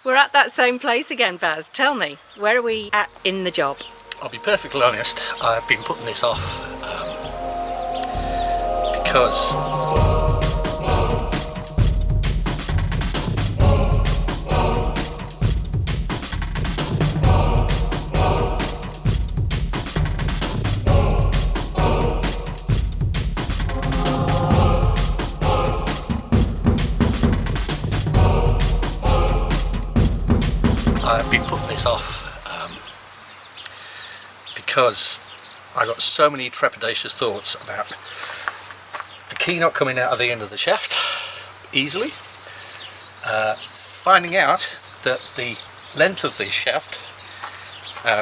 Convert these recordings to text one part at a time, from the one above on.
We're at that same place again, Baz. Tell me, where are we at in the job? I'll be perfectly honest, I've been putting this off because I got so many trepidatious thoughts about the key not coming out of the end of the shaft easily, finding out that the length of the shaft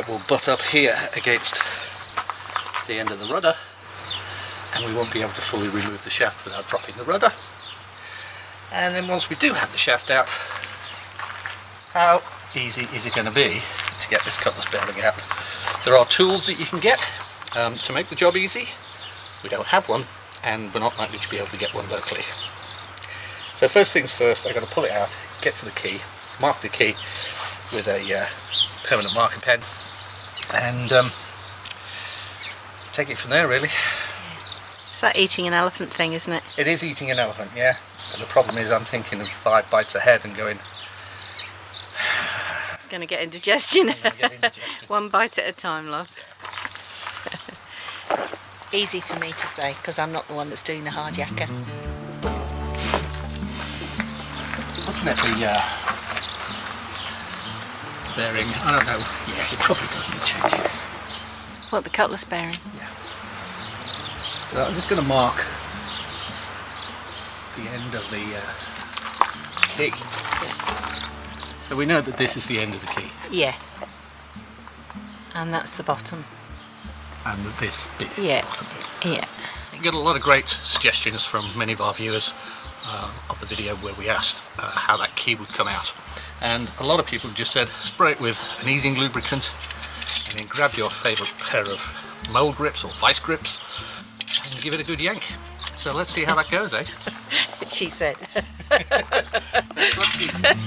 will butt up here against the end of the rudder, and we won't be able to fully remove the shaft without dropping the rudder. And then once we do have the shaft out, how easy is it going to be to get this cutlass bearing out? There are tools that you can get to make the job easy. We don't have one, and we're not likely to be able to get one locally. So first things first, I've got to pull it out, get to the key, mark the key with a permanent marker pen, and take it from there, really. It's that eating an elephant thing, isn't it? It is eating an elephant, yeah. But the problem is I'm thinking of 5 bites ahead and going... Gonna get indigestion. One bite at a time, love. Easy for me to say, because I'm not the one that's doing the hard yakka. Looking at the bearing, I don't know, yes, it probably does need changing. What, the cutlass bearing? Yeah. So I'm just going to mark the end of the key. So we know that this is the end of the key. Yeah. And that's the bottom. And that this bit is yeah. the bottom bit. Yeah. We get a lot of great suggestions from many of our viewers of the video where we asked how that key would come out. And a lot of people just said, spray it with an easing lubricant and then grab your favourite pair of mole grips or vice grips and give it a good yank. So let's see how that goes, eh? She said. That's what she said.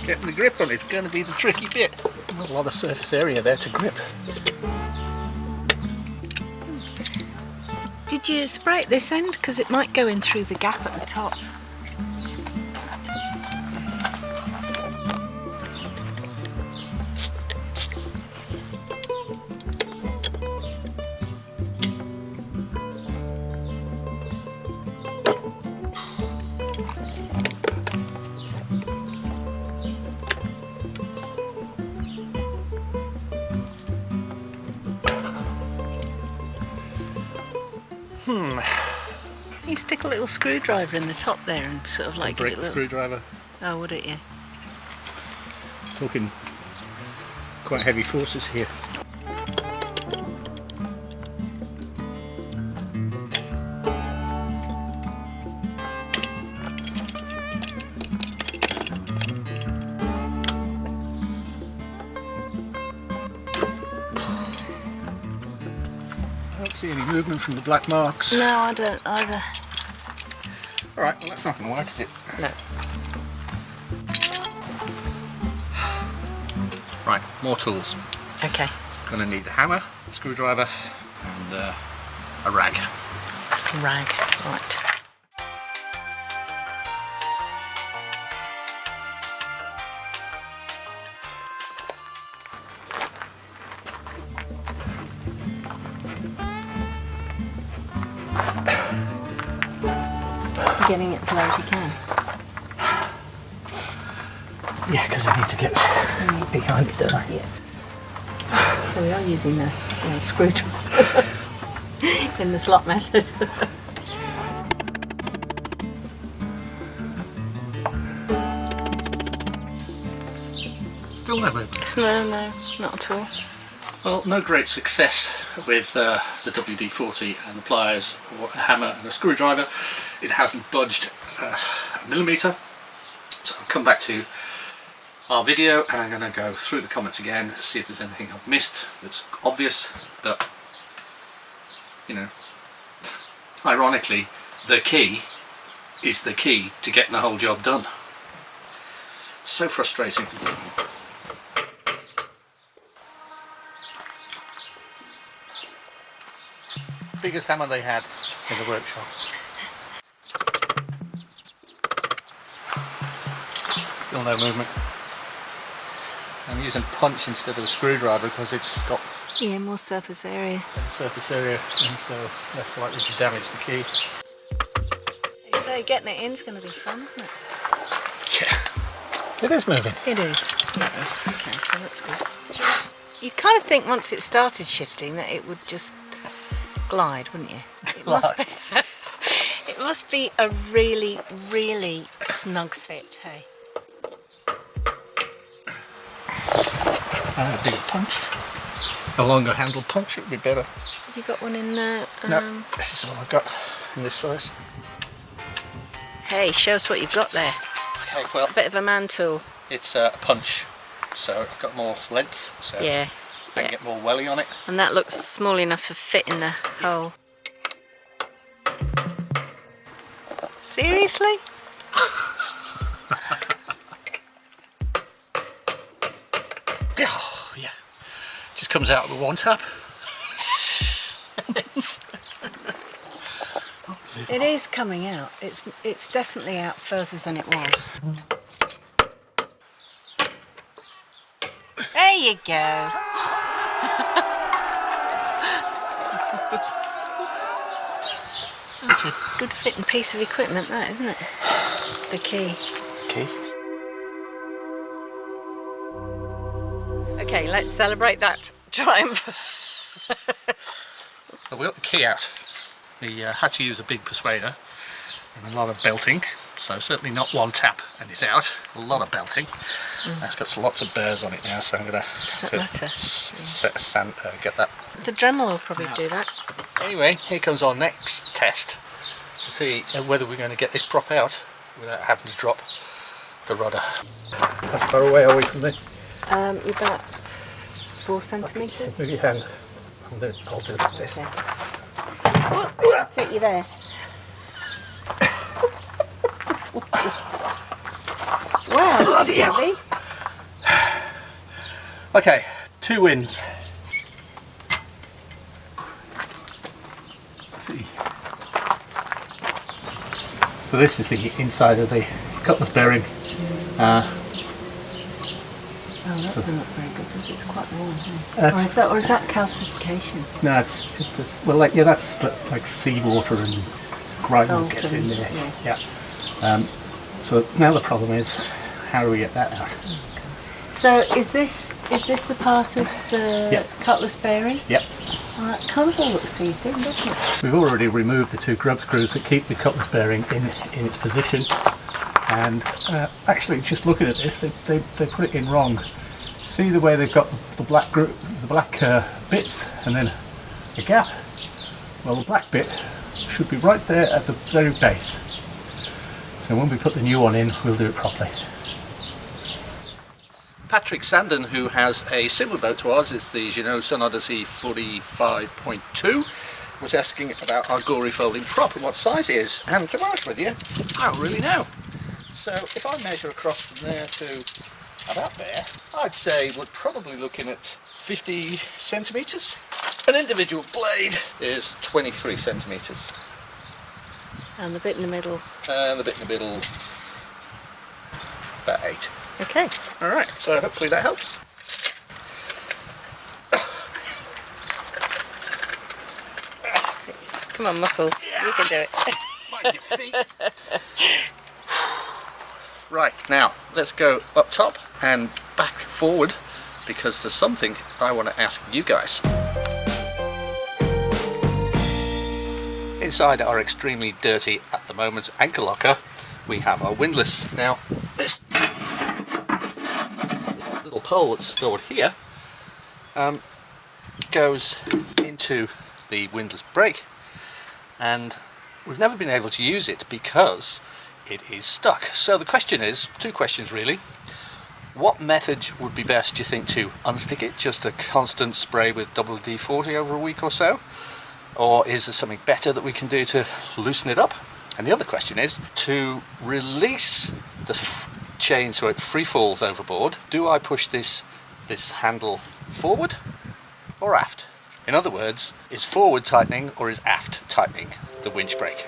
Getting the grip on it's going to be the tricky bit. Not a lot of surface area there to grip. Did you spray at this end? Because it might go in through the gap at the top. You stick a little screwdriver in the top there and sort of like break give it a the little... screwdriver. Oh, would it? Yeah. Talking quite heavy forces here. I don't see any movement from the black marks. No, I don't either. Alright, well that's not going to work, is it? No. Right, more tools. Okay. Going to need a hammer, a screwdriver and a rag. Rag, right. Getting it as low as you can. Yeah, because I need to get behind it, don't I? Yeah. So we are using the screwdriver in the slot method. Still no movement. No, not at all. Well, no great success with the WD-40 and the pliers or a hammer and a screwdriver. It hasn't budged a millimetre. So I'll come back to our video and I'm going to go through the comments again, see if there's anything I've missed that's obvious, but you know, ironically, the key is the key to getting the whole job done. It's so frustrating. Biggest hammer they had in the workshop. Still no movement. I'm using punch instead of a screwdriver because it's got more surface area. surface area and so less likely to damage the key. So getting it in is going to be fun, isn't it? Yeah, it is moving. It is. Yeah. Okay, so that's good. You'd kind of think once it started shifting that it would just glide, wouldn't you? It must be. It must be a really, really snug fit, hey? A bigger punch. A longer handle punch would be better. Have you got one in there? No, this is all I've got in this size. Hey, show us what you've got there. Okay, well, A bit of a man tool. it's a punch, so I've got more length, so Yeah. I can get more welly on it. And that looks small enough to fit in the hole. Seriously? Oh, yeah. Just comes out with one tap. It is coming out. It's definitely out further than it was. There you go. That's a good fitting piece of equipment, that, isn't it? The key. Key. Okay, let's celebrate that triumph. Well, we got the key out. We had to use a big persuader and a lot of belting, so certainly not one tap and it's out. A lot of belting. It's got lots of burrs on it now, so I'm going Does that matter? get that. The Dremel will probably do that. Anyway, here comes our next test to see whether we're going to get this prop out without having to drop the rudder. How far away are we from this? About 4 centimetres. Move your hand. I'll do this. Okay. Oh, that's it, you're there. Wow, Bloody hell. heavy. Okay, 2 wins. Let's see. So this is the inside of the cutlass bearing. Oh, that doesn't look very good, does it? It's quite warm, isn't it? Or is that calcification? No, it's well, like, yeah, that's like seawater and grime Salt gets in and- there. yeah. Yeah. So now the problem is, how do we get that out? So is this the part of the Yep. cutlass bearing? Yep. Well, that kind of all looks seized in, doesn't it? We've already removed the 2 grub screws that keep the cutlass bearing in its position, and actually, just looking at this, they put it in wrong. See the way they've got the black bits and then a gap? Well, the black bit should be right there at the very base. So when we put the new one in, we'll do it properly. Patrick Sandon, who has a similar boat to ours, it's the Sun Odyssey 45.2, was asking about our gory folding prop and what size it is. And to be honest with you, I don't really know. So if I measure across from there to about there, I'd say we're probably looking at 50 centimetres. An individual blade is 23 centimetres. And the bit in the middle. And the bit in the middle, about 8. Okay. Alright, so hopefully that helps. Come on, muscles. You can do it. Mind your feet. Right, now let's go up top and back forward because there's something I want to ask you guys. Inside our extremely dirty, at the moment, anchor locker, we have our windlass. Now, this little pole that's stored here goes into the windlass brake, and we've never been able to use it because it is stuck. So the question is, 2 questions really. What method would be best, do you think, to unstick it? Just a constant spray with WD-40 over a week or so? or is there something better that we can do to loosen it up? And the other question is, to release the chain so it free falls overboard, do I push this handle forward or aft? In other words, is forward tightening or is aft tightening the winch brake?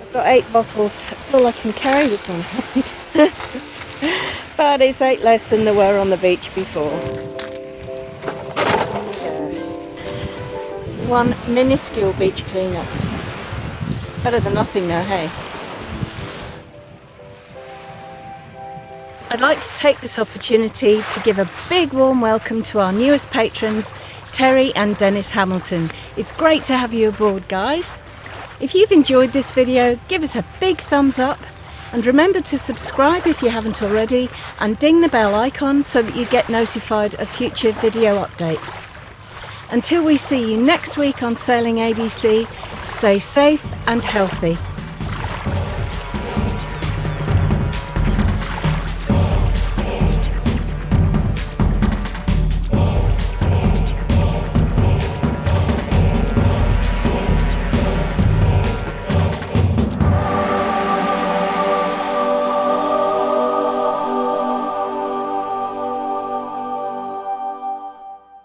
I've got 8 bottles, that's all I can carry with one hand. But it's 8 less than there were on the beach before. One minuscule beach cleanup. Better than nothing though, hey? I'd like to take this opportunity to give a big warm welcome to our newest patrons, Terry and Dennis Hamilton. It's great to have you aboard, guys. If you've enjoyed this video, give us a big thumbs up and remember to subscribe if you haven't already and ding the bell icon so that you get notified of future video updates. Until we see you next week on Sailing ABC, stay safe and healthy.